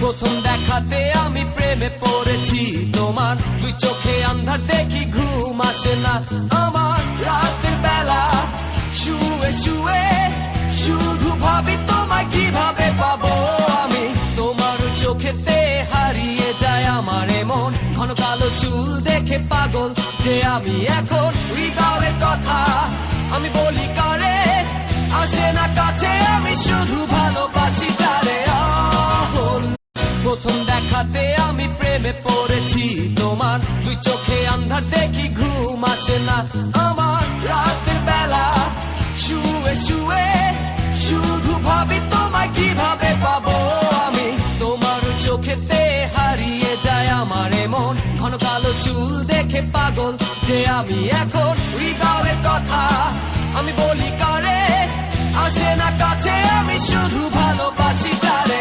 প্রথম দেখাতে আমি প্রেমে পড়েছি তোমার, দুই চোখে আন্ধার দেখি ঘুম আসে না আমার রাতের বেলা, শুয়ে শুয়ে শুধু ভাবি তোমায় কিভাবে পাবো আমি। তোমার চোখেতে হারিয়ে যায় আমার মন, ঘন কালো চুল দেখে পাগল যে আমি এখন। হৃদয়ের কথা আমি বলি কারে, আসে না কাছে আমি শুধু ভালোবাসি যারে। প্রথম দেখাতে আমি প্রেমে পড়েছি তোমার, দুই চোখে আন্ধার দেখি ঘুম আসে না আমার রাতের বেলা, শুয়ে শুয়ে শুধু ভাবি তোমায় কিভাবে পাবো আমি। তোমার চোখেতে হারিয়ে যায় আমার মন, ঘন কালো চুল দেখে পাগল যে আমি এখন। হৃদয়ের কথা আমি বলি কারে, আসে না কাছে আমি শুধু ভালোবাসি যারে।